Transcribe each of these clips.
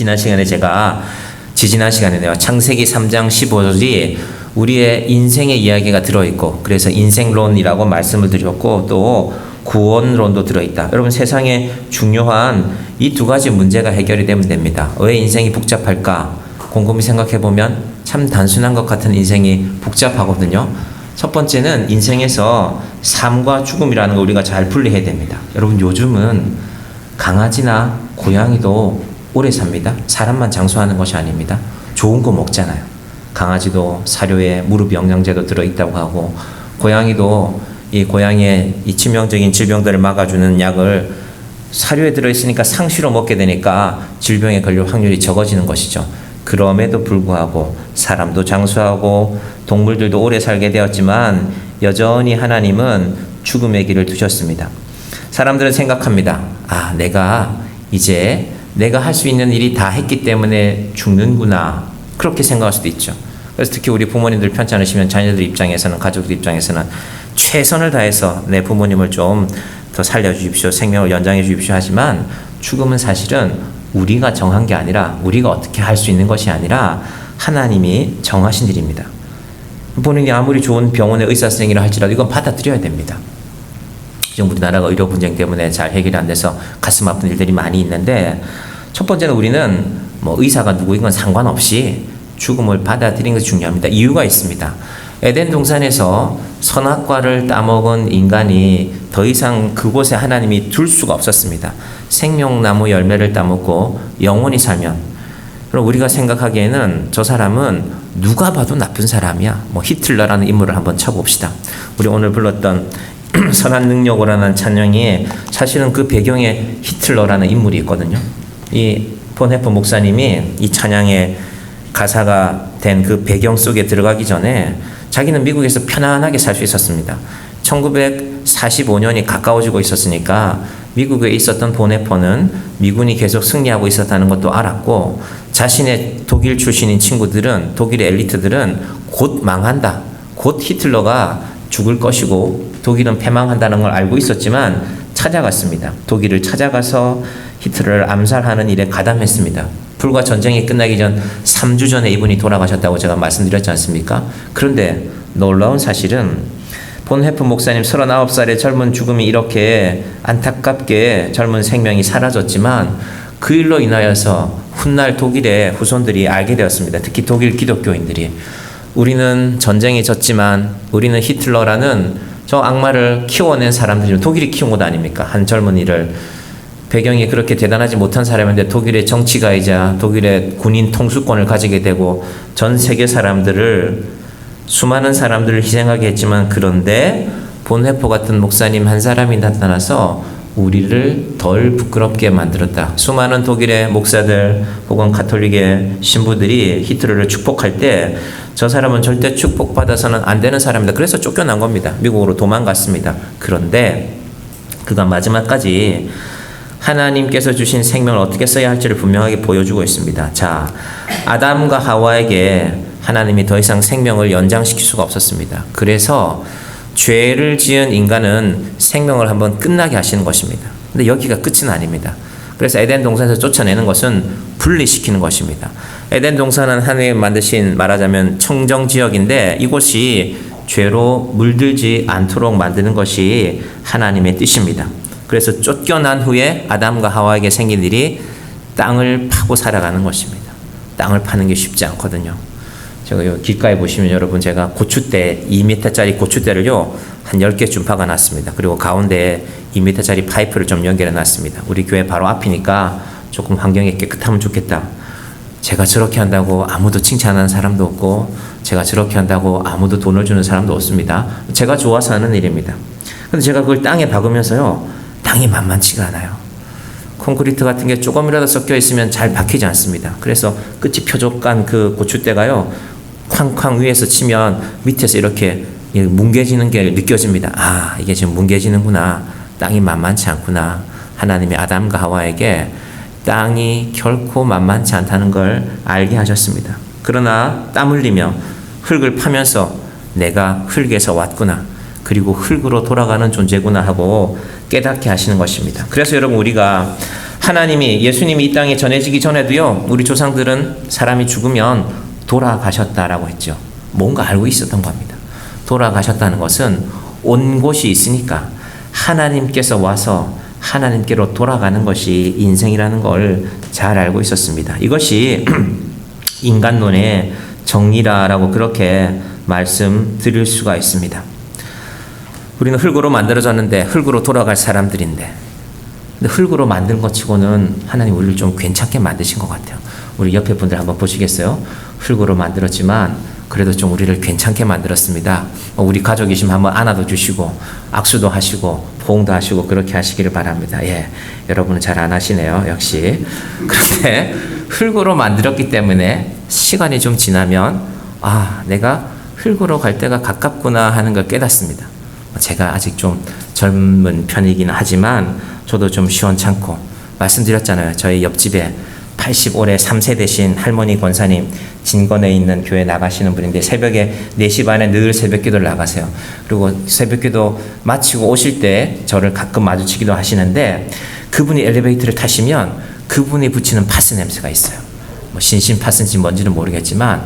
지지난 시간에요. 창세기 3장 15절이 우리의 인생의 이야기가 들어있고, 그래서 인생론이라고 말씀을 드렸고, 또 구원론도 들어있다. 여러분, 세상에 중요한 이 두 가지 문제가 해결이 되면 됩니다. 왜 인생이 복잡할까? 곰곰이 생각해보면 참 단순한 것 같은 인생이 복잡하거든요. 첫 번째는 인생에서 삶과 죽음이라는 걸 우리가 잘 분리해야 됩니다. 여러분, 요즘은 강아지나 고양이도 오래 삽니다. 사람만 장수하는 것이 아닙니다. 좋은 거 먹잖아요. 강아지도 사료에 무릎 영양제도 들어있다고 하고, 고양이도 이 고양이의 이 치명적인 질병들을 막아주는 약을 사료에 들어있으니까 상시로 먹게 되니까 질병에 걸릴 확률이 적어지는 것이죠. 그럼에도 불구하고 사람도 장수하고 동물들도 오래 살게 되었지만 여전히 하나님은 죽음의 길을 두셨습니다. 사람들은 생각합니다. 내가 할 수 있는 일이 다 했기 때문에 죽는구나. 그렇게 생각할 수도 있죠. 그래서 특히 우리 부모님들 편찮으시면 자녀들 입장에서는, 가족들 입장에서는 최선을 다해서 내 부모님을 좀 더 살려주십시오, 생명을 연장해 주십시오 하지만, 죽음은 사실은 우리가 정한 게 아니라, 우리가 어떻게 할 수 있는 것이 아니라 하나님이 정하신 일입니다. 본인이 아무리 좋은 병원의 의사 선생이라 할지라도 이건 받아들여야 됩니다. 지금 우리나라가 의료 분쟁 때문에 잘 해결이 안 돼서 가슴 아픈 일들이 많이 있는데, 첫 번째는 우리는 의사가 누구인 건 상관없이 죽음을 받아들이는 것이 중요합니다. 이유가 있습니다. 에덴 동산에서 선악과를 따먹은 인간이 더 이상 그곳에 하나님이 둘 수가 없었습니다. 생명나무 열매를 따먹고 영원히 살면, 그럼 우리가 생각하기에는 저 사람은 누가 봐도 나쁜 사람이야. 히틀러라는 인물을 한번 쳐봅시다. 우리 오늘 불렀던 선한 능력으로라는 찬양이 사실은 그 배경에 히틀러라는 인물이 있거든요. 이 본헤퍼 목사님이 이 찬양의 가사가 된 그 배경 속에 들어가기 전에 자기는 미국에서 편안하게 살 수 있었습니다. 1945년이 가까워지고 있었으니까 미국에 있었던 본헤퍼는 미군이 계속 승리하고 있었다는 것도 알았고, 자신의 독일 출신인 친구들은, 독일의 엘리트들은 곧 망한다, 곧 히틀러가 죽을 것이고 독일은 패망한다는 걸 알고 있었지만 찾아갔습니다. 독일을 찾아가서 히틀러를 암살하는 일에 가담했습니다. 불과 전쟁이 끝나기 전 3주 전에 이분이 돌아가셨다고 제가 말씀드렸지 않습니까? 그런데 놀라운 사실은 본헤프 목사님 39살의 젊은 죽음이 이렇게 안타깝게 젊은 생명이 사라졌지만, 그 일로 인하여서 훗날 독일의 후손들이 알게 되었습니다. 특히 독일 기독교인들이, 우리는 전쟁에 졌지만 우리는 히틀러라는 저 악마를 키워낸 사람들이 독일이 키운 것 아닙니까? 한 젊은이를, 배경이 그렇게 대단하지 못한 사람인데 독일의 정치가이자 독일의 군인 통수권을 가지게 되고 전 세계 사람들을, 수많은 사람들을 희생하게 했지만, 그런데 본헤퍼 같은 목사님 한 사람이 나타나서 우리를 덜 부끄럽게 만들었다. 수많은 독일의 목사들 혹은 가톨릭의 신부들이 히틀러를 축복할 때 저 사람은 절대 축복받아서는 안 되는 사람이다. 그래서 쫓겨난 겁니다. 미국으로 도망갔습니다. 그런데 그가 마지막까지 하나님께서 주신 생명을 어떻게 써야 할지를 분명하게 보여주고 있습니다. 자, 아담과 하와에게 하나님이 더 이상 생명을 연장시킬 수가 없었습니다. 그래서 죄를 지은 인간은 생명을 한번 끝나게 하시는 것입니다. 근데 여기가 끝은 아닙니다. 그래서 에덴 동산에서 쫓아내는 것은 분리시키는 것입니다. 에덴 동산은 하나님이 만드신, 말하자면 청정지역인데, 이곳이 죄로 물들지 않도록 만드는 것이 하나님의 뜻입니다. 그래서 쫓겨난 후에 아담과 하와에게 생긴 일이 땅을 파고 살아가는 것입니다. 땅을 파는 게 쉽지 않거든요. 제가 요 길가에 보시면 여러분, 제가 고추대, 2m짜리 고추대를요 한 10개쯤 박아놨습니다. 그리고 가운데에 2m짜리 파이프를 좀 연결해놨습니다. 우리 교회 바로 앞이니까 조금 환경이 깨끗하면 좋겠다. 제가 저렇게 한다고 아무도 칭찬하는 사람도 없고, 제가 저렇게 한다고 아무도 돈을 주는 사람도 없습니다. 제가 좋아서 하는 일입니다. 근데 제가 그걸 땅에 박으면서요, 땅이 만만치가 않아요. 콘크리트 같은 게 조금이라도 섞여 있으면 잘 박히지 않습니다. 그래서 끝이 뾰족한 그 고추대가요, 쾅쾅 위에서 치면 밑에서 이렇게 뭉개지는 게 느껴집니다. 이게 지금 뭉개지는구나. 땅이 만만치 않구나. 하나님이 아담과 하와에게 땅이 결코 만만치 않다는 걸 알게 하셨습니다. 그러나 땀 흘리며 흙을 파면서 내가 흙에서 왔구나, 그리고 흙으로 돌아가는 존재구나 하고 깨닫게 하시는 것입니다. 그래서 여러분, 우리가 하나님이 예수님이 이 땅에 전해지기 전에도요. 우리 조상들은 사람이 죽으면 돌아가셨다라고 했죠. 뭔가 알고 있었던 겁니다. 돌아가셨다는 것은 온 곳이 있으니까 하나님께서 와서 하나님께로 돌아가는 것이 인생이라는 걸 잘 알고 있었습니다. 이것이 인간론의 정리라고 그렇게 말씀드릴 수가 있습니다. 우리는 흙으로 만들어졌는데 흙으로 돌아갈 사람들인데, 근데 흙으로 만든 것 치고는 하나님 우리를 좀 괜찮게 만드신 것 같아요. 우리 옆에 분들 한번 보시겠어요? 흙으로 만들었지만 그래도 좀 우리를 괜찮게 만들었습니다. 우리 가족이시면 한번 안아도 주시고 악수도 하시고 포옹도 하시고 그렇게 하시기를 바랍니다. 예, 여러분은 잘 안 하시네요. 역시. 그런데 흙으로 만들었기 때문에 시간이 좀 지나면 내가 흙으로 갈 때가 가깝구나 하는 걸 깨닫습니다. 제가 아직 좀 젊은 편이긴 하지만 저도 좀 시원찮고, 말씀드렸잖아요. 저희 옆집에 85세 3세대신 할머니 권사님, 진건에 있는 교회 나가시는 분인데 새벽에 4시 반에 늘 새벽기도를 나가세요. 그리고 새벽기도 마치고 오실 때 저를 가끔 마주치기도 하시는데, 그분이 엘리베이터를 타시면 그분이 붙이는 파스 냄새가 있어요. 뭐 신신 파스인지 뭔지는 모르겠지만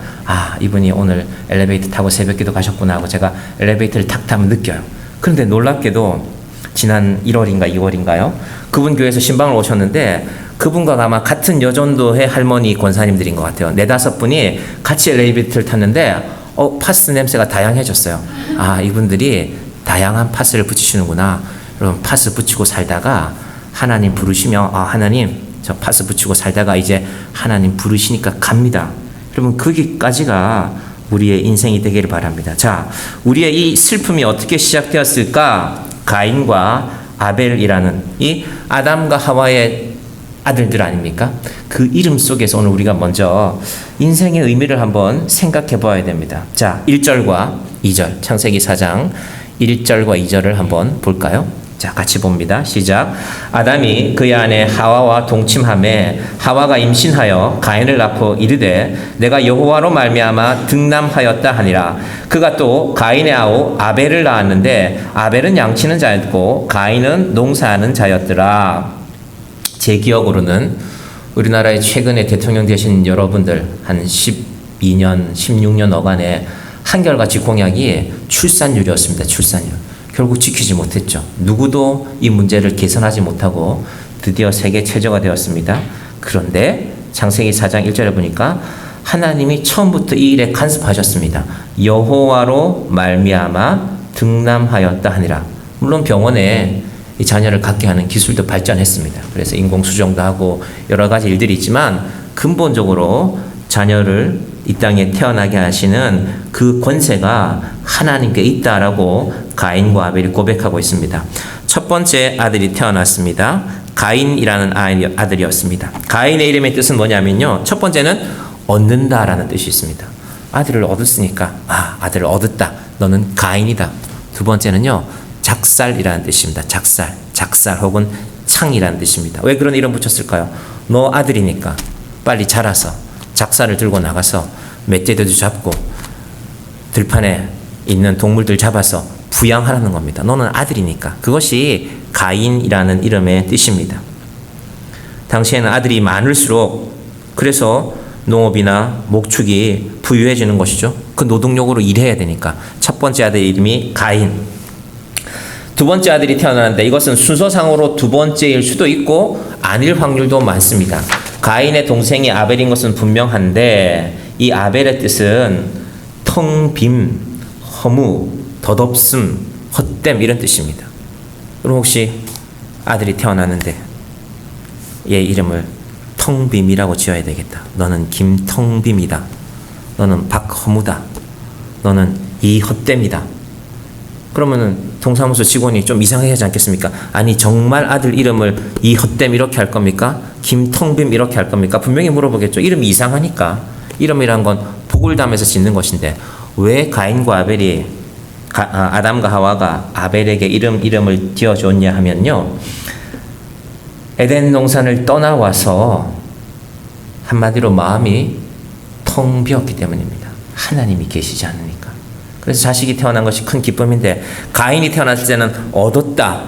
이분이 오늘 엘리베이터 타고 새벽기도 가셨구나 하고 제가 엘리베이터를 탁 타면 느껴요. 그런데 놀랍게도 지난 1월인가 2월인가요? 그분 교회에서 신방을 오셨는데 그분과 아마 같은 여전도회 할머니 권사님들인 것 같아요. 4-5분이 같이 엘리베이터를 탔는데 파스 냄새가 다양해졌어요. 이분들이 다양한 파스를 붙이시는구나. 여러분, 파스 붙이고 살다가 하나님 부르시면 하나님 저 파스 붙이고 살다가 이제 하나님 부르시니까 갑니다. 여러분, 거기까지가 우리의 인생이 되기를 바랍니다. 자, 우리의 이 슬픔이 어떻게 시작되었을까? 가인과 아벨이라는 이 아담과 하와의 아들들 아닙니까? 그 이름 속에서 오늘 우리가 먼저 인생의 의미를 한번 생각해 봐야 됩니다. 자, 1절과 2절, 창세기 4장 1절과 2절을 한번 볼까요? 자, 같이 봅니다. 시작. 아담이 그의 아내 하와와 동침하매 하와가 임신하여 가인을 낳고 이르되 내가 여호와로 말미암아 등남하였다 하니라. 그가 또 가인의 아우 아벨을 낳았는데 아벨은 양치는 자였고 가인은 농사하는 자였더라. 제 기억으로는 우리나라에 최근에 대통령 되신 여러분들 한 12년, 16년 어간에 한결같이 공약이 출산율이었습니다. 출산율. 결국 지키지 못했죠. 누구도 이 문제를 개선하지 못하고 드디어 세계 최저가 되었습니다. 그런데 창세기 4장 1절에 보니까 하나님이 처음부터 이 일에 간섭하셨습니다. 여호와로 말미암아 등남하였다 하니라. 물론 병원에 이 자녀를 갖게 하는 기술도 발전했습니다. 그래서 인공수정도 하고 여러 가지 일들이 있지만 근본적으로 자녀를 이 땅에 태어나게 하시는 그 권세가 하나님께 있다라고 가인과 아벨이 고백하고 있습니다. 첫 번째 아들이 태어났습니다. 가인이라는 아들이었습니다. 가인의 이름의 뜻은 뭐냐면요. 첫 번째는 얻는다라는 뜻이 있습니다. 아들을 얻었으니까 아들을 얻었다. 너는 가인이다. 두 번째는요. 작살이라는 뜻입니다. 작살 혹은 창이라는 뜻입니다. 왜 그런 이름 붙였을까요? 너 아들이니까 빨리 자라서 작살을 들고 나가서 멧돼지도 잡고 들판에 있는 동물들 잡아서 부양하라는 겁니다. 너는 아들이니까. 그것이 가인이라는 이름의 뜻입니다. 당시에는 아들이 많을수록 그래서 농업이나 목축이 부유해지는 것이죠. 그 노동력으로 일해야 되니까. 첫 번째 아들 이름이 가인. 두 번째 아들이 태어나는데 이것은 순서상으로 두 번째일 수도 있고 아닐 확률도 많습니다. 가인의 동생이 아벨인 것은 분명한데 이 아벨의 뜻은 텅 빔, 허무, 덧없음, 헛됨 이런 뜻입니다. 그럼 혹시 아들이 태어났는데 얘 이름을 텅빔이라고 지어야 되겠다. 너는 김텅빔이다. 너는 박허무다. 너는 이헛됨이다. 그러면은 동사무소 직원이 좀 이상하게 하지 않겠습니까? 아니 정말 아들 이름을 이헛됨 이렇게 할 겁니까? 김텅빔 이렇게 할 겁니까? 분명히 물어보겠죠. 이름이 이상하니까. 이름이란 건 복을 담아서 짓는 것인데 왜 가인과 아벨이 아담과 하와가 아벨에게 이름을 지어줬냐 하면요. 에덴 동산을 떠나와서 한마디로 마음이 텅 비었기 때문입니다. 하나님이 계시지 않으니까. 그래서 자식이 태어난 것이 큰 기쁨인데 가인이 태어났을 때는 얻었다.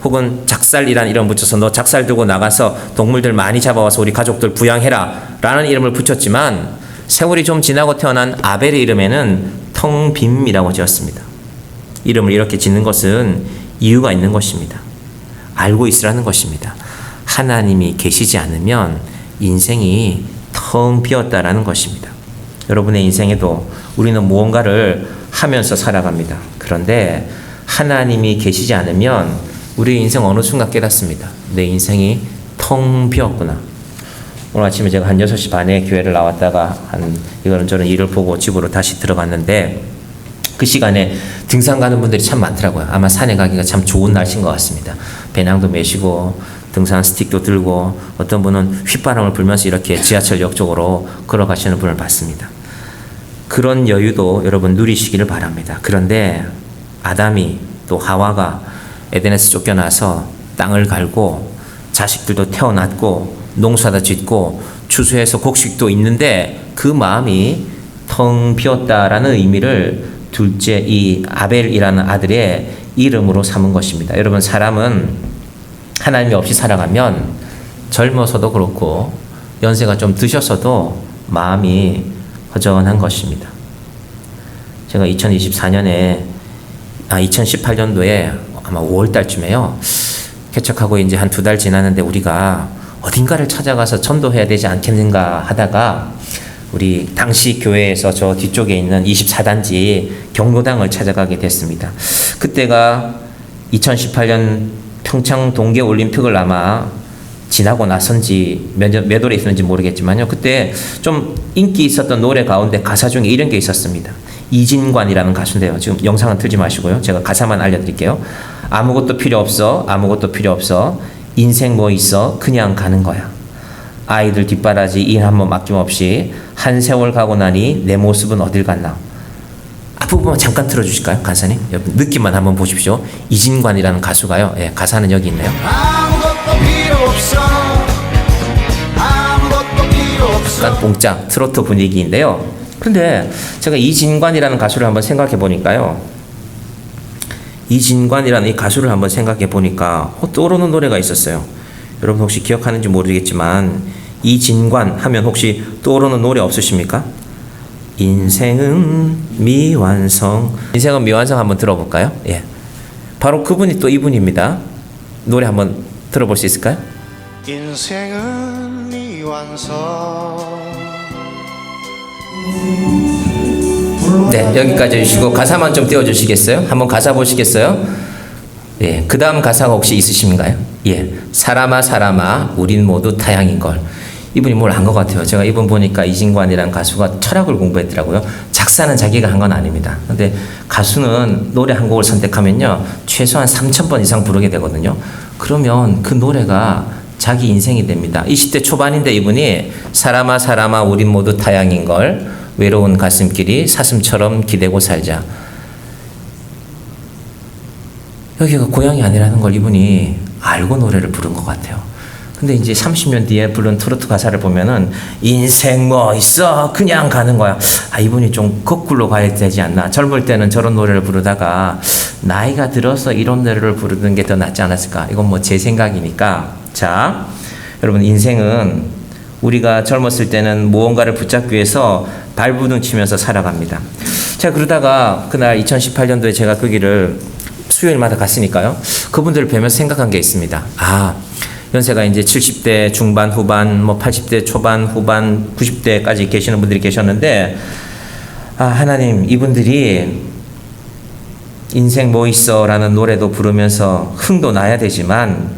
혹은 작살이라는 이름 붙여서 너 작살 들고 나가서 동물들 많이 잡아와서 우리 가족들 부양해라 라는 이름을 붙였지만 세월이 좀 지나고 태어난 아벨의 이름에는 텅 빔이라고 지었습니다. 이름을 이렇게 짓는 것은 이유가 있는 것입니다. 알고 있으라는 것입니다. 하나님이 계시지 않으면 인생이 텅 비었다라는 것입니다. 여러분의 인생에도 우리는 무언가를 하면서 살아갑니다. 그런데 하나님이 계시지 않으면 우리의 인생 어느 순간 깨닫습니다. 내 인생이 텅 비었구나. 오늘 아침에 제가 한 6시 반에 교회를 나왔다가 이거는 일을 보고 집으로 다시 들어갔는데 그 시간에 등산 가는 분들이 참 많더라고요. 아마 산에 가기가 참 좋은 날씨인 것 같습니다. 배낭도 메시고 등산 스틱도 들고 어떤 분은 휘바람을 불면서 이렇게 지하철역 쪽으로 걸어가시는 분을 봤습니다. 그런 여유도 여러분 누리시기를 바랍니다. 그런데 아담이 또 하와가 에덴에서 쫓겨나서 땅을 갈고 자식들도 태어났고 농사도 짓고 추수해서 곡식도 있는데 그 마음이 텅 비었다라는 의미를 둘째 이 아벨이라는 아들의 이름으로 삼은 것입니다. 여러분 사람은 하나님이 없이 살아가면 젊어서도 그렇고 연세가 좀 드셔서도 마음이 허전한 것입니다. 제가 2018년도에 아마 5월 달쯤에요. 개척하고 이제 한 2달 지났는데 우리가 어딘가를 찾아가서 전도해야 되지 않겠는가 하다가 우리 당시 교회에서 저 뒤쪽에 있는 24단지 경로당을 찾아가게 됐습니다. 그때가 2018년 평창 동계올림픽을 아마 지나고 나선지 몇 월에 있었는지 모르겠지만요. 그때 좀 인기 있었던 노래 가운데 가사 중에 이런 게 있었습니다. 이진관이라는 가수인데요. 지금 영상은 틀지 마시고요. 제가 가사만 알려드릴게요. 아무것도 필요 없어. 아무것도 필요 없어. 인생 뭐 있어. 그냥 가는 거야. 아이들 뒷바라지 일 한번 맡김없이 한 세월 가고 나니 내 모습은 어딜 갔나. 앞부분만 잠깐 틀어주실까요? 간사님? 여러분 느낌만 한번 보십시오. 이진관이라는 가수가요. 예, 가사는 여기 있네요. 아무것도 필요 없어. 아무것도 필요 없어. 약간 봉짝 트로트 분위기인데요. 근데 제가 이진관이라는 가수를 한번 생각해 보니까요. 이진관이라는 이 가수를 한번 생각해 보니까 떠오르는 노래가 있었어요. 여러분 혹시 기억하는지 모르겠지만 이진관 하면 혹시 떠오르는 노래 없으십니까? 인생은 미완성. 인생은 미완성 한번 들어볼까요? 예, 바로 그분이 또 이분입니다. 노래 한번 들어볼 수 있을까요? 인생은 미완성. 네, 여기까지 해주시고 가사만 좀 띄워주시겠어요? 한번 가사 보시겠어요? 예, 그 다음 가사가 혹시 있으신가요? 예, 사람아 사람아 우린 모두 타향인걸. 이분이 뭘 한 것 같아요. 제가 이분 보니까 이진관이라는 가수가 철학을 공부했더라고요. 작사는 자기가 한 건 아닙니다. 근데 가수는 노래 한 곡을 선택하면요 최소한 3,000번 이상 부르게 되거든요. 그러면 그 노래가 자기 인생이 됩니다. 20대 초반인데 이분이 사람아 사람아 우린 모두 타향인걸 외로운 가슴길이 사슴처럼 기대고 살자. 여기가 고향이 아니라는 걸 이분이 알고 노래를 부른 것 같아요. 근데 이제 30년 뒤에 부른 트로트 가사를 보면은 인생 뭐 있어 그냥 가는 거야. 아, 이분이 좀 거꾸로 가야 되지 않나. 젊을 때는 저런 노래를 부르다가 나이가 들어서 이런 노래를 부르는 게 더 낫지 않았을까. 이건 뭐 제 생각이니까. 자, 여러분 인생은 우리가 젊었을 때는 무언가를 붙잡기 위해서 발부둥 치면서 살아갑니다. 제가 그러다가 그날 2018년도에 제가 그 길을 수요일마다 갔으니까요. 그분들을 뵈면서 생각한 게 있습니다. 아, 연세가 이제 70대 중반, 후반, 뭐 80대 초반, 후반, 90대까지 계시는 분들이 계셨는데, 아, 하나님, 이분들이 인생 뭐 있어 라는 노래도 부르면서 흥도 나야 되지만,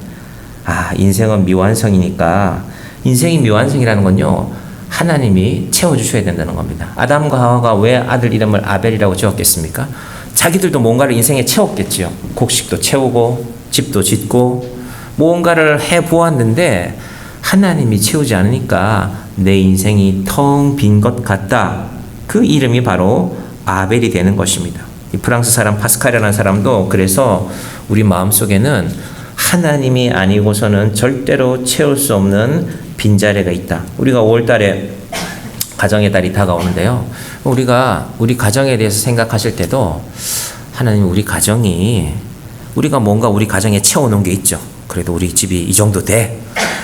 아, 인생은 미완성이니까, 인생이 미완성이라는 건요, 하나님이 채워주셔야 된다는 겁니다. 아담과 하와가 왜 아들 이름을 아벨이라고 지었겠습니까? 자기들도 뭔가를 인생에 채웠겠지요. 곡식도 채우고, 집도 짓고, 무언가를 해보았는데 하나님이 채우지 않으니까 내 인생이 텅 빈 것 같다. 그 이름이 바로 아벨이 되는 것입니다. 이 프랑스 사람 파스칼이라는 사람도 그래서 우리 마음속에는 하나님이 아니고서는 절대로 채울 수 없는 빈자리가 있다. 우리가 5월 달에 가정의 달이 다가오는데요. 우리가 우리 가정에 대해서 생각하실 때도 하나님 우리 가정이 우리가 뭔가 우리 가정에 채워놓은 게 있죠. 그래도 우리 집이 이 정도 돼.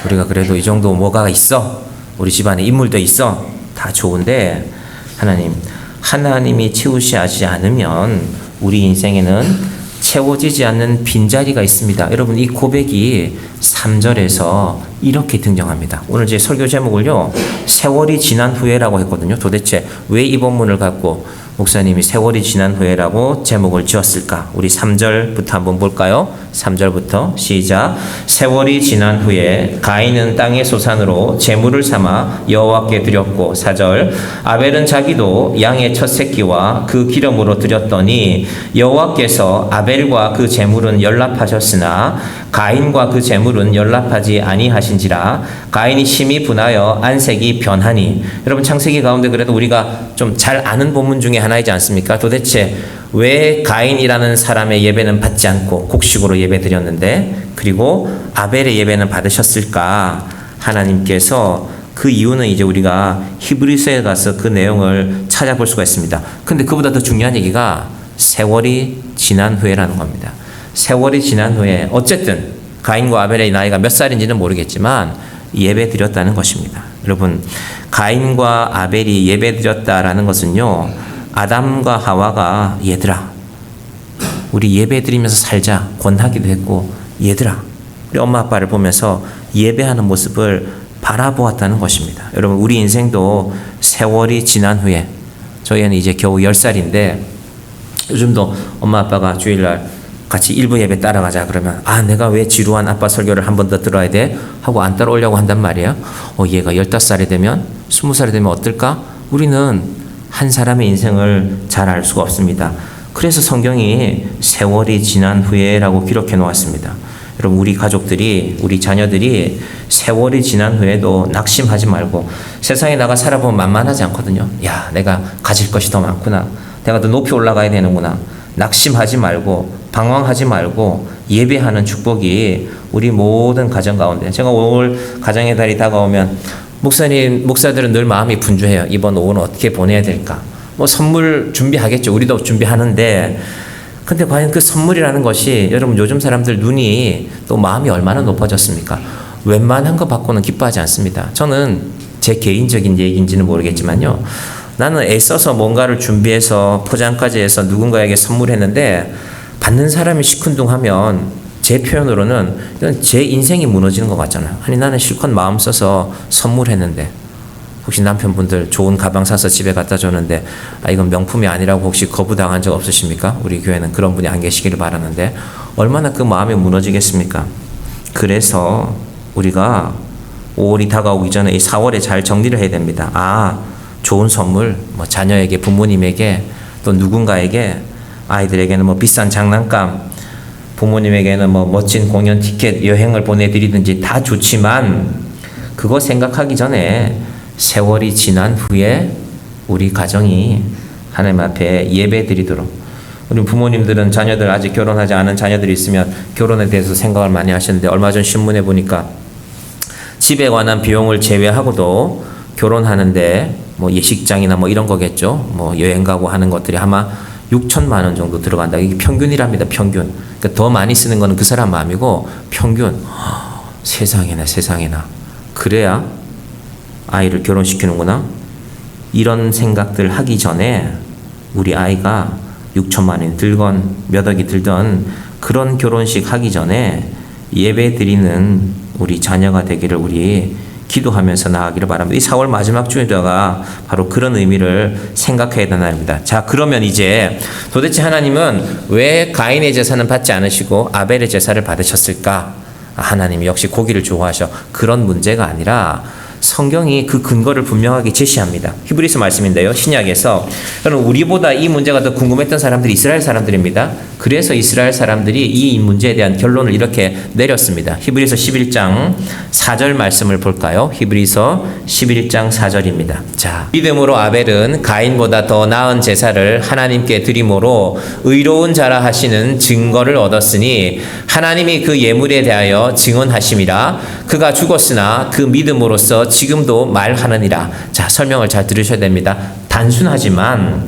우리가 그래도 이 정도 뭐가 있어. 우리 집안에 인물도 있어. 다 좋은데 하나님이 채우시지 않으면 우리 인생에는 채워지지 않는 빈자리가 있습니다. 여러분, 이 고백이 3절에서 이렇게 등장합니다. 오늘 제 설교 제목을요, 세월이 지난 후에라고 했거든요. 도대체 왜 이 본문을 갖고 목사님이 세월이 지난 후에라고 제목을 지었을까? 우리 3절부터 한번 볼까요? 3절부터 시작. 세월이 지난 후에 가인은 땅의 소산으로 제물을 삼아 여호와께 드렸고, 4절. 아벨은 자기도 양의 첫 새끼와 그 기름으로 드렸더니 여호와께서 아벨과 그 제물은 연락하셨으나 가인과 그 제물은 연락하지 아니하신지라. 가인이 심히 분하여 안색이 변하니. 여러분, 창세기 가운데 그래도 우리가 좀 잘 아는 본문 중에 하나이지 않습니까? 도대체 왜 가인이라는 사람의 예배는 받지 않고 곡식으로 예배 드렸는데, 그리고 아벨의 예배는 받으셨을까? 하나님께서 그 이유는 이제 우리가 히브리서에 가서 그 내용을 찾아볼 수가 있습니다. 근데 그보다 더 중요한 얘기가 세월이 지난 후에라는 겁니다. 세월이 지난 후에 어쨌든 가인과 아벨의 나이가 몇 살인지는 모르겠지만 예배 드렸다는 것입니다. 여러분, 가인과 아벨이 예배 드렸다라는 것은요, 아담과 하와가 얘들아 우리 예배 드리면서 살자 권하기도 했고, 얘들아 우리 엄마 아빠를 보면서 예배하는 모습을 바라보았다는 것입니다. 여러분, 우리 인생도 세월이 지난 후에, 저희는 이제 겨우 10살인데 요즘도 엄마 아빠가 주일날 같이 일부 예배 따라가자 그러면 내가 왜 지루한 아빠 설교를 한 번 더 들어야 돼? 하고 안 따라오려고 한단 말이에요. 얘가 15살이 되면 20살이 되면 어떨까? 우리는 한 사람의 인생을 잘 알 수가 없습니다. 그래서 성경이 세월이 지난 후에라고 기록해 놓았습니다. 여러분, 우리 가족들이, 우리 자녀들이 세월이 지난 후에도 낙심하지 말고, 세상에 나가 살아보면 만만하지 않거든요. 야, 내가 가질 것이 더 많구나. 내가 더 높이 올라가야 되는구나. 낙심하지 말고 방황하지 말고 예배하는 축복이 우리 모든 가정 가운데. 제가 오늘 가정의 달이 다가오면 목사들은 늘 마음이 분주해요. 이번 오후는 어떻게 보내야 될까? 선물 준비하겠죠. 우리도 준비하는데, 근데 과연 그 선물이라는 것이, 여러분, 요즘 사람들 눈이 또 마음이 얼마나 높아졌습니까? 웬만한 거 받고는 기뻐하지 않습니다. 저는 제 개인적인 얘기인지는 모르겠지만요, 나는 애써서 뭔가를 준비해서 포장까지 해서 누군가에게 선물했는데 받는 사람이 시큰둥하면 제 표현으로는 이건 제 인생이 무너지는 것 같잖아요. 아니, 나는 실컷 마음 써서 선물했는데, 혹시 남편분들 좋은 가방 사서 집에 갖다 줬는데 이건 명품이 아니라고 혹시 거부당한 적 없으십니까? 우리 교회는 그런 분이 안 계시기를 바라는데 얼마나 그 마음이 무너지겠습니까? 그래서 우리가 5월이 다가오기 전에 이 4월에 잘 정리를 해야 됩니다. 좋은 선물, 자녀에게, 부모님에게, 또 누군가에게, 아이들에게는 비싼 장난감, 부모님에게는 멋진 공연 티켓, 여행을 보내드리든지 다 좋지만, 그거 생각하기 전에 세월이 지난 후에 우리 가정이 하나님 앞에 예배 드리도록. 우리 부모님들은 자녀들, 아직 결혼하지 않은 자녀들이 있으면 결혼에 대해서 생각을 많이 하시는데, 얼마 전 신문에 보니까 집에 관한 비용을 제외하고도 결혼하는데 예식장이나 이런 거겠죠. 여행 가고 하는 것들이 아마 6천만 원 정도 들어간다. 이게 평균이랍니다. 평균. 그러니까 더 많이 쓰는 거는 그 사람 마음이고, 평균. 세상에나. 그래야 아이를 결혼시키는구나. 이런 생각들 하기 전에 우리 아이가 6천만 원이 들건 몇 억이 들던 그런 결혼식 하기 전에 예배 드리는 우리 자녀가 되기를 우리 기도하면서 나아가기를 바랍니다. 이 4월 마지막 주일가 바로 그런 의미를 생각해야 되는 날입니다. 자, 그러면 이제 도대체 하나님은 왜 가인의 제사는 받지 않으시고 아벨의 제사를 받으셨을까? 하나님이 역시 고기를 좋아하셔. 그런 문제가 아니라 성경이 그 근거를 분명하게 제시합니다. 히브리서 말씀인데요. 신약에서, 여러분, 우리보다 이 문제가 더 궁금했던 사람들이 이스라엘 사람들입니다. 그래서 이스라엘 사람들이 이 문제에 대한 결론을 이렇게 내렸습니다. 히브리서 11장 4절 말씀을 볼까요? 히브리서 11장 4절입니다. 자, 믿음으로 아벨은 가인보다 더 나은 제사를 하나님께 드림으로 의로운 자라 하시는 증거를 얻었으니 하나님이 그 예물에 대하여 증언하심이라. 그가 죽었으나 그 믿음으로써 지금도 말하느니라. 자, 설명을 잘 들으셔야 됩니다. 단순하지만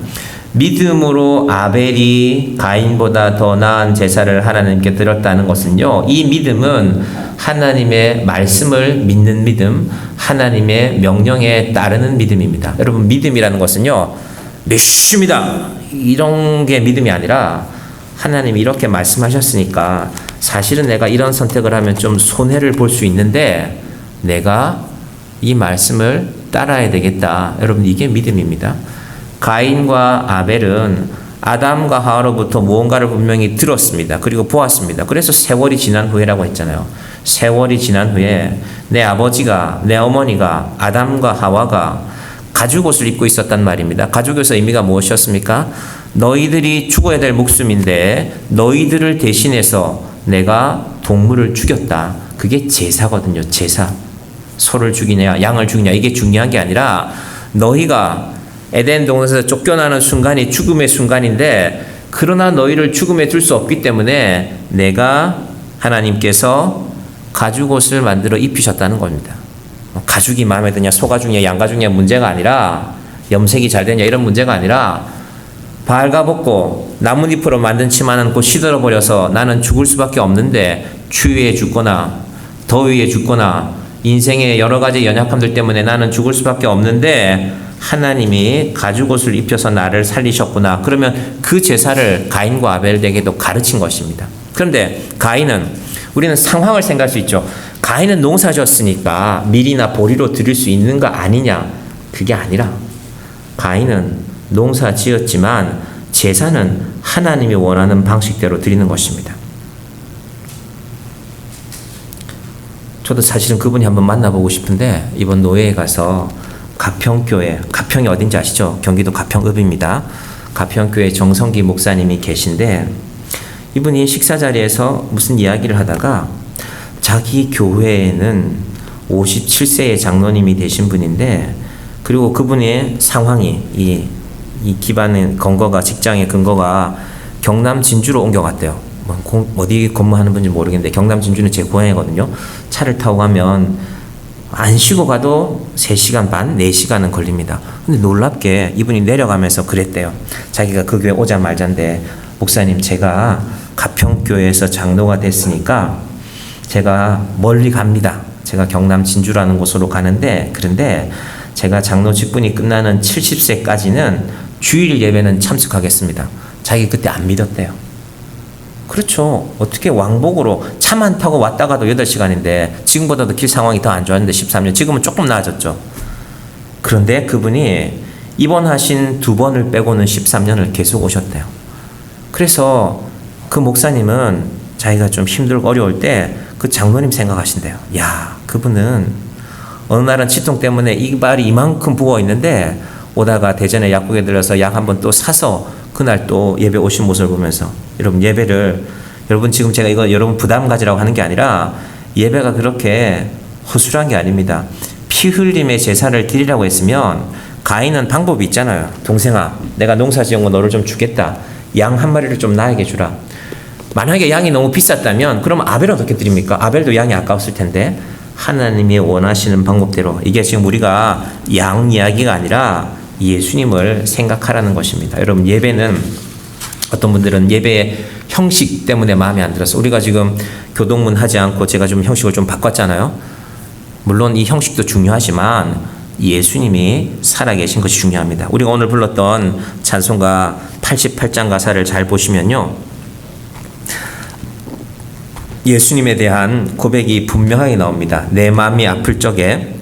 믿음으로 아벨이 가인보다 더 나은 제사를 하나님께 드렸다는 것은요, 이 믿음은 하나님의 말씀을 믿는 믿음, 하나님의 명령에 따르는 믿음입니다. 여러분, 믿음이라는 것은요, 믿습니다 이런 게 믿음이 아니라, 하나님이 이렇게 말씀하셨으니까 사실은 내가 이런 선택을 하면 좀 손해를 볼 수 있는데 내가 이 말씀을 따라야 되겠다. 여러분, 이게 믿음입니다. 가인과 아벨은 아담과 하와로부터 무언가를 분명히 들었습니다. 그리고 보았습니다. 그래서 세월이 지난 후에라고 했잖아요. 세월이 지난 후에 내 아버지가, 내 어머니가, 아담과 하와가 가죽옷을 입고 있었단 말입니다. 가죽옷의 의미가 무엇이었습니까? 너희들이 죽어야 될 목숨인데 너희들을 대신해서 내가 동물을 죽였다. 그게 제사거든요. 제사. 소를 죽이냐 양을 죽이냐 이게 중요한 게 아니라, 너희가 에덴 동산에서 쫓겨나는 순간이 죽음의 순간인데, 그러나 너희를 죽음에 둘 수 없기 때문에 내가, 하나님께서 가죽옷을 만들어 입히셨다는 겁니다. 가죽이 마음에 드냐, 소가죽이냐, 양가죽이냐 문제가 아니라, 염색이 잘 되냐 이런 문제가 아니라, 발가벗고 나뭇잎으로 만든 치마는 곧 시들어버려서 나는 죽을 수밖에 없는데, 추위에 죽거나 더위에 죽거나 인생의 여러 가지 연약함들 때문에 나는 죽을 수밖에 없는데 하나님이 가죽옷을 입혀서 나를 살리셨구나. 그러면 그 제사를 가인과 아벨에게도 가르친 것입니다. 그런데 가인은, 우리는 상황을 생각할 수 있죠. 가인은 농사졌으니까 밀이나 보리로 드릴 수 있는 거 아니냐. 그게 아니라, 가인은 농사 지었지만 제사는 하나님이 원하는 방식대로 드리는 것입니다. 저도 사실은 그분이 한번 만나보고 싶은데, 이번 노예에 가서 가평교회, 가평이 어딘지 아시죠? 경기도 가평읍입니다. 가평교회 정성기 목사님이 계신데, 이분이 식사 자리에서 무슨 이야기를 하다가 자기 교회에는 57세의 장로님이 되신 분인데, 그리고 그분의 상황이 이 기반의 근거가, 직장의 근거가 경남 진주로 옮겨갔대요. 어디 근무하는 분인지 모르겠는데 경남 진주는 제 고향이거든요. 차를 타고 가면 안 쉬고 가도 3시간 반, 4시간은 걸립니다. 근데 놀랍게 이분이 내려가면서 그랬대요. 자기가 그 교회 오자 말자인데, 목사님 제가 가평교회에서 장로가 됐으니까 제가 멀리 갑니다. 제가 경남 진주라는 곳으로 가는데, 그런데 제가 장로 직분이 끝나는 70세까지는 주일 예배는 참석하겠습니다. 자기 그때 안 믿었대요. 그렇죠. 어떻게 왕복으로 차만 타고 왔다 가도 8시간인데, 지금보다도 길 상황이 더 안 좋았는데 13년, 지금은 조금 나아졌죠. 그런데 그분이 입원하신 2번을 빼고는 13년을 계속 오셨대요. 그래서 그 목사님은 자기가 좀 힘들고 어려울 때 그 장로님 생각하신대요. 야, 그분은 어느 날은 치통 때문에 이발이 이만큼 부어 있는데 오다가 대전에 약국에 들러서 약 한번 또 사서 그날 또 예배 오신 모습을 보면서, 여러분 예배를, 여러분 지금 제가 이거 여러분 부담 가지라고 하는 게 아니라, 예배가 그렇게 허술한 게 아닙니다. 피 흘림의 제사를 드리라고 했으면 가인은 방법이 있잖아요. 동생아, 내가 농사 지은 거 너를 좀 주겠다. 양 한 마리를 좀 나에게 주라. 만약에 양이 너무 비쌌다면 그럼 아벨은 어떻게 드립니까? 아벨도 양이 아까웠을 텐데, 하나님이 원하시는 방법대로, 이게 지금 우리가 양 이야기가 아니라 예수님을 생각하라는 것입니다. 여러분, 예배는 어떤 분들은 예배의 형식 때문에 마음에 안 들어서, 우리가 지금 교동문 하지 않고 제가 좀 형식을 좀 바꿨잖아요. 물론 이 형식도 중요하지만 예수님이 살아계신 것이 중요합니다. 우리가 오늘 불렀던 찬송가 88장 가사를 잘 보시면요, 예수님에 대한 고백이 분명하게 나옵니다. 내 마음이 아플 적에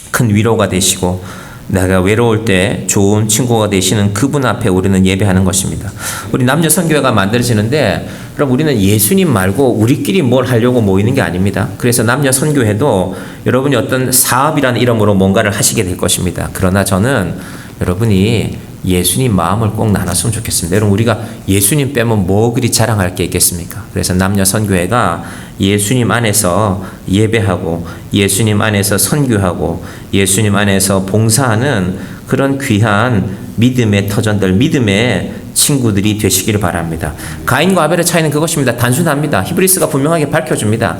큰 위로가 되시고 내가 외로울 때 좋은 친구가 되시는 그분 앞에 우리는 예배하는 것입니다. 우리 남녀 선교회가 만들어지는데, 그럼 우리는 예수님 말고 우리끼리 뭘 하려고 모이는 게 아닙니다. 그래서 남녀 선교회도 여러분이 어떤 사업이라는 이름으로 뭔가를 하시게 될 것입니다. 그러나 저는 여러분이 예수님 마음을 꼭 나눴으면 좋겠습니다. 여러분, 우리가 예수님 빼면 뭐 그리 자랑할 게 있겠습니까? 그래서 남녀 선교회가 예수님 안에서 예배하고 예수님 안에서 선교하고 예수님 안에서 봉사하는 그런 귀한 믿음의 터전들, 믿음의 친구들이 되시기를 바랍니다. 가인과 아벨의 차이는 그것입니다. 단순합니다. 히브리스가 분명하게 밝혀줍니다.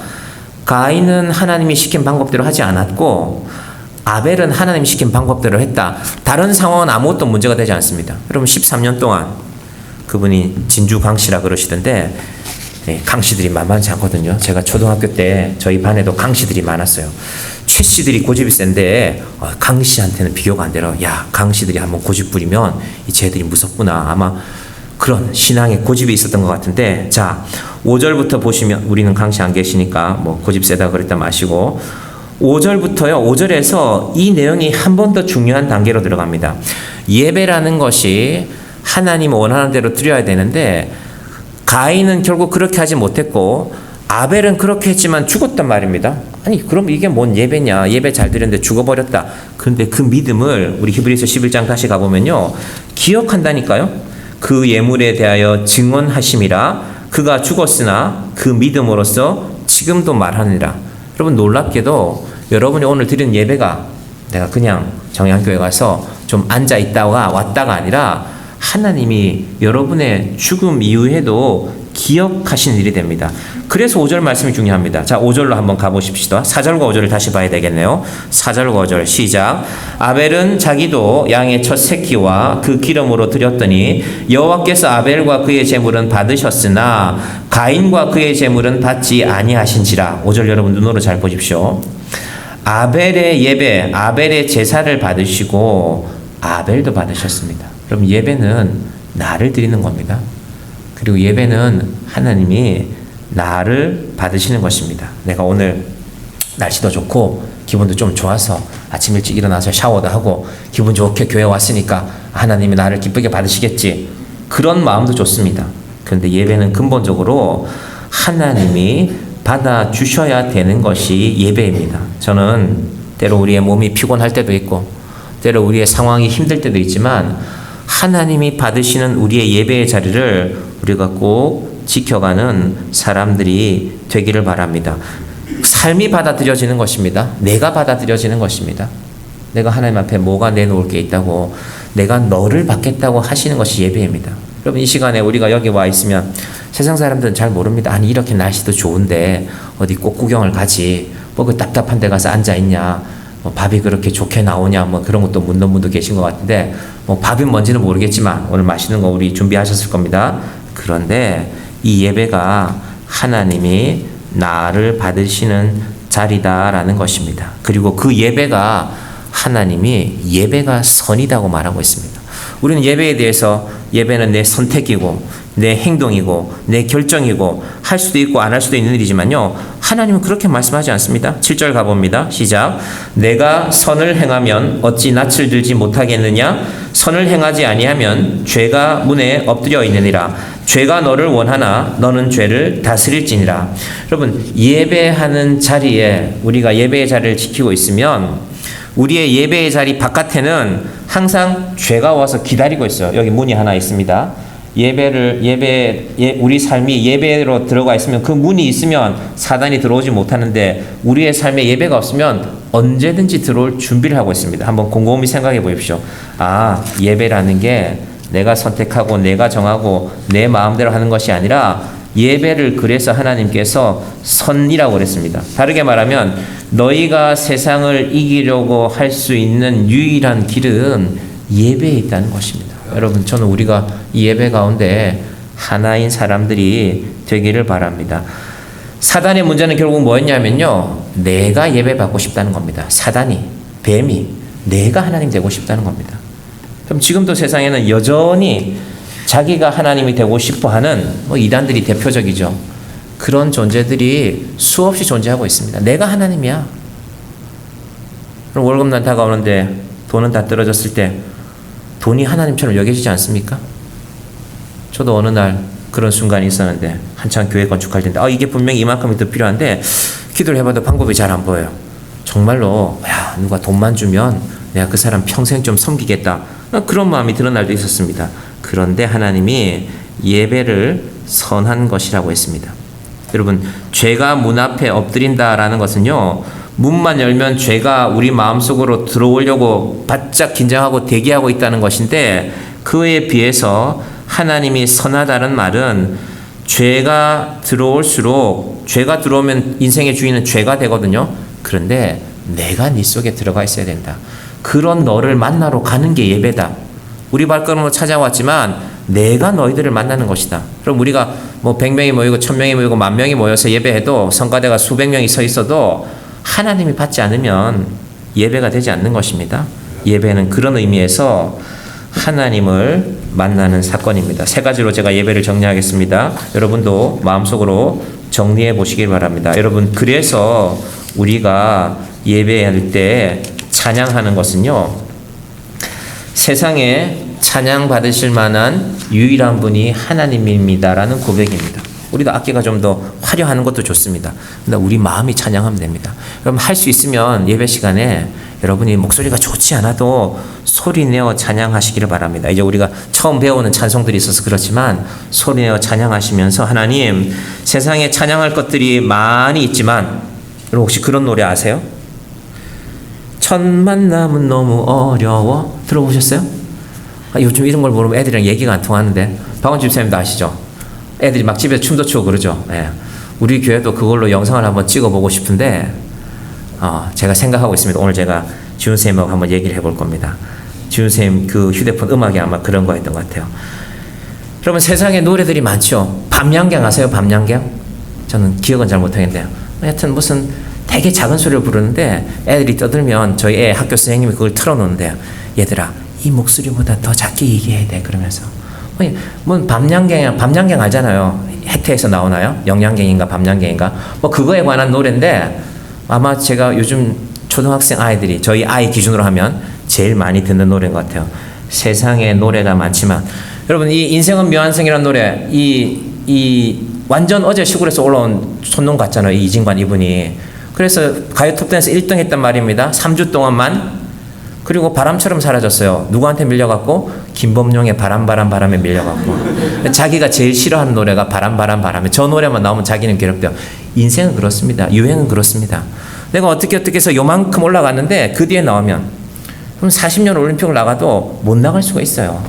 가인은 하나님이 시킨 방법대로 하지 않았고, 아벨은 하나님이 시킨 방법대로 했다. 다른 상황은 아무것도 문제가 되지 않습니다. 여러분 13년 동안 그분이 진주 강씨라 그러시던데 강씨들이 만만치 않거든요. 제가 초등학교 때 저희 반에도 강씨들이 많았어요. 최씨들이 고집이 센데 강씨한테는 비교가 안 되라. 야, 강씨들이 한번 고집 부리면 이 쟤들이 무섭구나. 아마 그런 신앙의 고집이 있었던 것 같은데, 자 5절부터 보시면, 우리는 강씨 안 계시니까 뭐 고집 세다 그랬다 마시고 5절부터요. 5절에서 이 내용이 한 번 더 중요한 단계로 들어갑니다. 예배라는 것이 하나님 원하는 대로 드려야 되는데 가인은 결국 그렇게 하지 못했고 아벨은 그렇게 했지만 죽었단 말입니다. 아니 그럼 이게 뭔 예배냐, 예배 잘 드렸는데 죽어버렸다. 그런데 그 믿음을 우리 히브리서 11장 다시 가보면요, 기억한다니까요. 그 예물에 대하여 증언하심이라. 그가 죽었으나 그 믿음으로써 지금도 말하느니라. 여러분 놀랍게도 여러분이 오늘 드린 예배가 내가 그냥 정양교회 가서 좀 앉아있다가 왔다가 아니라 하나님이 여러분의 죽음 이후에도 기억하시는 일이 됩니다. 그래서 5절 말씀이 중요합니다. 자 5절로 한번 가보십시다. 4절과 5절을 다시 봐야 되겠네요. 4절과 5절 시작. 아벨은 자기도 양의 첫 새끼와 그 기름으로 드렸더니 여호와께서 아벨과 그의 제물은 받으셨으나 가인과 그의 제물은 받지 아니하신지라. 5절 여러분 눈으로 잘 보십시오. 아벨의 예배, 아벨의 제사를 받으시고 아벨도 받으셨습니다. 그럼 예배는 나를 드리는 겁니다. 그리고 예배는 하나님이 나를 받으시는 것입니다. 내가 오늘 날씨도 좋고 기분도 좀 좋아서 아침 일찍 일어나서 샤워도 하고 기분 좋게 교회 왔으니까 하나님이 나를 기쁘게 받으시겠지. 그런 마음도 좋습니다. 그런데 예배는 근본적으로 하나님이 받아주셔야 되는 것이 예배입니다. 저는 때로 우리의 몸이 피곤할 때도 있고 때로 우리의 상황이 힘들 때도 있지만 하나님이 받으시는 우리의 예배의 자리를 우리가 꼭 지켜가는 사람들이 되기를 바랍니다. 삶이 받아들여지는 것입니다. 내가 받아들여지는 것입니다. 내가 하나님 앞에 뭐가 내놓을 게 있다고, 내가 너를 받겠다고 하시는 것이 예배입니다. 여러분 이 시간에 우리가 여기 와 있으면 세상 사람들은 잘 모릅니다. 아니 이렇게 날씨도 좋은데 어디 꼭 구경을 가지, 뭐 그 답답한 데 가서 앉아있냐, 뭐 밥이 그렇게 좋게 나오냐, 뭐 그런 것도 묻는 분도 계신 것 같은데, 뭐 밥이 뭔지는 모르겠지만 오늘 맛있는 거 우리 준비하셨을 겁니다. 그런데 이 예배가 하나님이 나를 받으시는 자리다라는 것입니다. 그리고 그 예배가 하나님이 예배가 선이다고 말하고 있습니다. 우리는 예배에 대해서 예배는 내 선택이고 내 행동이고 내 결정이고 할 수도 있고 안 할 수도 있는 일이지만요, 하나님은 그렇게 말씀하지 않습니다. 7절 가봅니다. 시작. 내가 선을 행하면 어찌 낯을 들지 못하겠느냐? 선을 행하지 아니하면 죄가 문에 엎드려 있느니라. 죄가 너를 원하나 너는 죄를 다스릴지니라. 여러분 예배하는 자리에 우리가 예배의 자리를 지키고 있으면 우리의 예배의 자리 바깥에는 항상 죄가 와서 기다리고 있어요. 여기 문이 하나 있습니다. 우리 삶이 예배로 들어가 있으면 그 문이 있으면 사단이 들어오지 못하는데 우리의 삶에 예배가 없으면 언제든지 들어올 준비를 하고 있습니다. 한번 곰곰이 생각해 보십시오. 아, 예배라는 게 내가 선택하고 내가 정하고 내 마음대로 하는 것이 아니라 예배를 그래서 하나님께서 선이라고 그랬습니다. 다르게 말하면 너희가 세상을 이기려고 할 수 있는 유일한 길은 예배에 있다는 것입니다. 여러분 저는 우리가 이 예배 가운데 하나인 사람들이 되기를 바랍니다. 사단의 문제는 결국 뭐였냐면요, 내가 예배 받고 싶다는 겁니다. 사단이, 뱀이 내가 하나님 되고 싶다는 겁니다. 그럼 지금도 세상에는 여전히 자기가 하나님이 되고 싶어하는 이단들이 대표적이죠. 그런 존재들이 수없이 존재하고 있습니다. 내가 하나님이야. 그럼 월급날 다가오는데 돈은 다 떨어졌을 때 돈이 하나님처럼 여겨지지 않습니까? 저도 어느 날 그런 순간이 있었는데 한참 교회 건축할 텐데 이게 분명히 이만큼이 더 필요한데 기도를 해봐도 방법이 잘 안 보여요. 정말로 누가 돈만 주면 내가 그 사람 평생 좀 섬기겠다, 그런 마음이 드는 날도 있었습니다. 그런데 하나님이 예배를 선한 것이라고 했습니다. 여러분 죄가 문 앞에 엎드린다라는 것은요, 문만 열면 죄가 우리 마음속으로 들어오려고 바짝 긴장하고 대기하고 있다는 것인데, 그에 비해서 하나님이 선하다는 말은 죄가 들어올수록, 죄가 들어오면 인생의 주인은 죄가 되거든요. 그런데 내가 네 속에 들어가 있어야 된다. 그런 너를 만나러 가는 게 예배다. 우리 발걸음으로 찾아왔지만 내가 너희들을 만나는 것이다. 그럼 우리가 뭐 100명이 모이고 1000명이 모이고 10,000명이 모여서 예배해도 성가대가 수백 명이 서 있어도 하나님이 받지 않으면 예배가 되지 않는 것입니다. 예배는 그런 의미에서 하나님을 만나는 사건입니다. 세 가지로 제가 예배를 정리하겠습니다. 여러분도 마음속으로 정리해 보시길 바랍니다. 여러분, 그래서 우리가 예배할 때 찬양하는 것은요, 세상에 찬양 받으실 만한 유일한 분이 하나님입니다라는 고백입니다. 우리도 악기가 좀 더 화려하는 것도 좋습니다. 근데 우리 마음이 찬양하면 됩니다. 그럼 할 수 있으면 예배 시간에 여러분이 목소리가 좋지 않아도 소리내어 찬양하시기를 바랍니다. 이제 우리가 처음 배우는 찬송들이 있어서 그렇지만 소리내어 찬양하시면서 하나님, 세상에 찬양할 것들이 많이 있지만, 여러분 혹시 그런 노래 아세요? 첫 만남은 너무 어려워. 들어보셨어요? 요즘 이런 걸 모르면 애들이랑 얘기가 안 통하는데, 박원주 집사님도 아시죠? 애들이 막 집에서 춤도 추고 그러죠. 예. 우리 교회도 그걸로 영상을 한번 찍어보고 싶은데, 제가 생각하고 있습니다. 오늘 제가 지훈 쌤하고 한번 얘기를 해볼 겁니다. 지훈 쌤 그 휴대폰 음악이 아마 그런 거였던 것 같아요. 여러분, 세상에 노래들이 많죠. 밤양갱 아세요? 밤양갱? 저는 기억은 잘 못하겠는데요. 하여튼 무슨 되게 작은 소리를 부르는데 애들이 떠들면 저희 애 학교 선생님이 그걸 틀어놓는데요. 얘들아, 이 목소리보다 더 작게 얘기해야 돼. 그러면서. 뭐 밤양갱 알잖아요. 해태에서 나오나요? 영양갱인가 밤양갱인가? 뭐 그거에 관한 노래인데 아마 제가 요즘 초등학생 아이들이 저희 아이 기준으로 하면 제일 많이 듣는 노래인 것 같아요. 세상에 노래가 많지만, 여러분, 이 인생은 묘한생이라는 노래, 이 완전 어제 시골에서 올라온 손놈 같잖아요. 이 이진관 이분이. 그래서 가요 톱10에서 1등 했단 말입니다. 3주 동안만. 그리고 바람처럼 사라졌어요. 누구한테 밀려갖고? 김범용의 바람에 밀려갖고. 자기가 제일 싫어하는 노래가 바람에. 저 노래만 나오면 자기는 괴롭대요. 인생은 그렇습니다. 유행은 그렇습니다. 내가 어떻게 해서 요만큼 올라갔는데 그 뒤에 나오면, 그럼 40년 올림픽을 나가도 못 나갈 수가 있어요.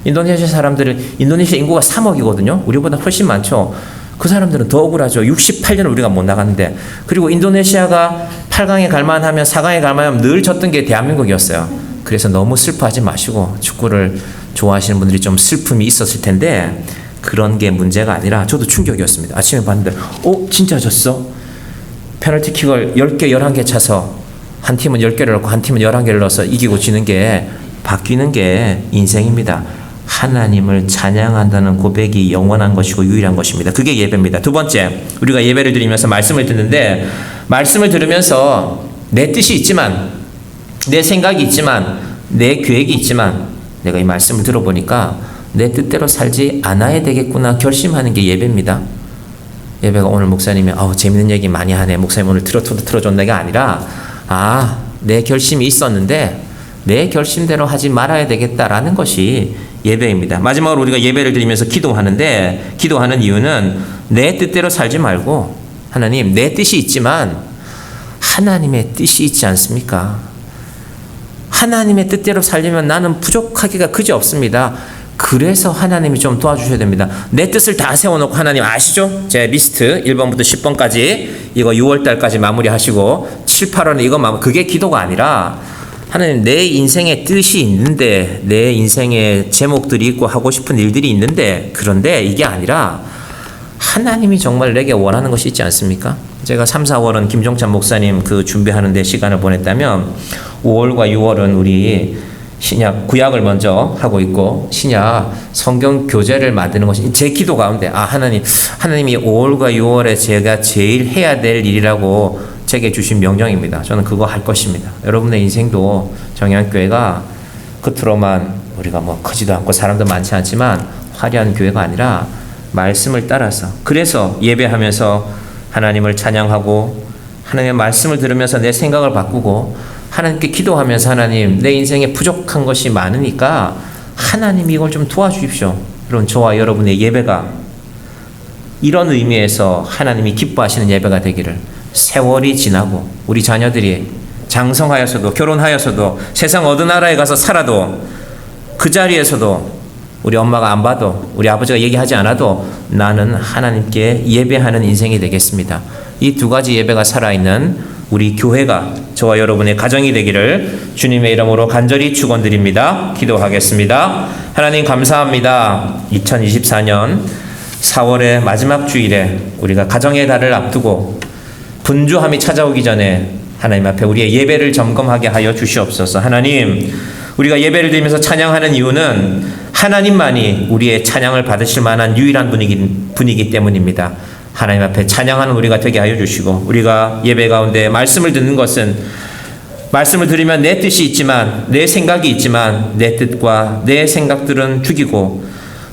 인도네시아 인도네시아 인구가 3억이거든요. 우리보다 훨씬 많죠. 그 사람들은 더 억울하죠. 68년을 우리가 못 나갔는데. 그리고 인도네시아가 8강에 갈만하면 4강에 갈만하면 늘 졌던 게 대한민국이었어요. 그래서 너무 슬퍼하지 마시고, 축구를 좋아하시는 분들이 좀 슬픔이 있었을 텐데 그런 게 문제가 아니라, 저도 충격이었습니다. 아침에 봤는데 진짜 졌어? 페널티킥을 10개 11개 차서 한 팀은 10개를 넣고 한 팀은 11개를 넣어서 이기고 지는 게, 바뀌는 게 인생입니다. 하나님을 찬양한다는 고백이 영원한 것이고 유일한 것입니다. 그게 예배입니다. 두 번째, 우리가 예배를 드리면서 말씀을 듣는데, 말씀을 들으면서 내 뜻이 있지만, 내 생각이 있지만, 내 계획이 있지만, 내가 이 말씀을 들어보니까 내 뜻대로 살지 않아야 되겠구나 결심하는 게 예배입니다. 예배가 오늘 목사님이 재밌는 얘기 많이 하네, 목사님 오늘 트로트도 틀어줬네가 아니라, 내 결심이 있었는데 내 결심대로 하지 말아야 되겠다라는 것이 예배입니다. 마지막으로 우리가 예배를 드리면서 기도하는데, 기도하는 이유는 내 뜻대로 살지 말고, 하나님, 내 뜻이 있지만 하나님의 뜻이 있지 않습니까? 하나님의 뜻대로 살려면 나는 부족하기가 그지없습니다. 그래서 하나님이 좀 도와주셔야 됩니다. 내 뜻을 다 세워놓고, 하나님 아시죠? 제 리스트 1번부터 10번까지 이거 6월달까지 마무리하시고 7, 8월에 이거 그게 기도가 아니라, 하나님, 내 인생에 뜻이 있는데, 내 인생에 제목들이 있고 하고 싶은 일들이 있는데, 그런데 이게 아니라 하나님이 정말 내게 원하는 것이 있지 않습니까? 제가 3, 4월은 김종찬 목사님 그 준비하는 데 시간을 보냈다면, 5월과 6월은 우리 신약, 구약을 먼저 하고 있고 신약 성경 교재를 만드는 것이 제 기도 가운데, 하나님이 5월과 6월에 제가 제일 해야 될 일이라고 제게 주신 명령입니다. 저는 그거 할 것입니다. 여러분의 인생도 정향교회가 겉으로만 우리가 크지도 않고 사람도 많지 않지만 화려한 교회가 아니라 말씀을 따라서, 그래서 예배하면서 하나님을 찬양하고 하나님의 말씀을 들으면서 내 생각을 바꾸고 하나님께 기도하면서, 하나님, 내 인생에 부족한 것이 많으니까 하나님 이걸 좀 도와주십시오. 여러분, 저와 여러분의 예배가 이런 의미에서 하나님이 기뻐하시는 예배가 되기를, 세월이 지나고 우리 자녀들이 장성하여서도 결혼하여서도 세상 어느 나라에 가서 살아도 그 자리에서도 우리 엄마가 안 봐도 우리 아버지가 얘기하지 않아도 나는 하나님께 예배하는 인생이 되겠습니다. 이 두 가지 예배가 살아있는 우리 교회가 저와 여러분의 가정이 되기를 주님의 이름으로 간절히 축원드립니다. 기도하겠습니다. 하나님 감사합니다. 2024년 4월의 마지막 주일에 우리가 가정의 달을 앞두고 분주함이 찾아오기 전에 하나님 앞에 우리의 예배를 점검하게 하여 주시옵소서. 하나님, 우리가 예배를 드리면서 찬양하는 이유는 하나님만이 우리의 찬양을 받으실 만한 유일한 분이기 때문입니다. 하나님 앞에 찬양하는 우리가 되게 하여 주시고, 우리가 예배 가운데 말씀을 듣는 것은 말씀을 들으면 내 뜻이 있지만, 내 생각이 있지만 내 뜻과 내 생각들은 죽이고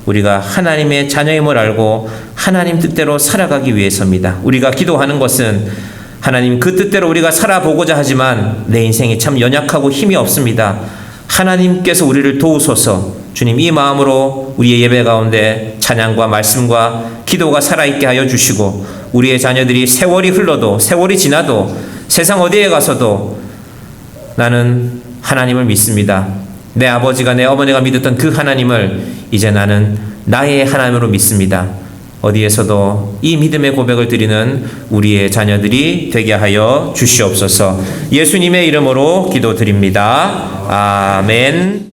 우리가 하나님의 자녀임을 알고 하나님 뜻대로 살아가기 위해서입니다. 우리가 기도하는 것은 하나님 그 뜻대로 우리가 살아보고자 하지만 내 인생이 참 연약하고 힘이 없습니다. 하나님께서 우리를 도우소서. 주님, 이 마음으로 우리의 예배 가운데 찬양과 말씀과 기도가 살아있게 하여 주시고, 우리의 자녀들이 세월이 흘러도 세월이 지나도 세상 어디에 가서도 나는 하나님을 믿습니다. 내 아버지가 내 어머니가 믿었던 그 하나님을 이제 나는 나의 하나님으로 믿습니다. 어디에서도 이 믿음의 고백을 드리는 우리의 자녀들이 되게 하여 주시옵소서. 예수님의 이름으로 기도드립니다. 아멘.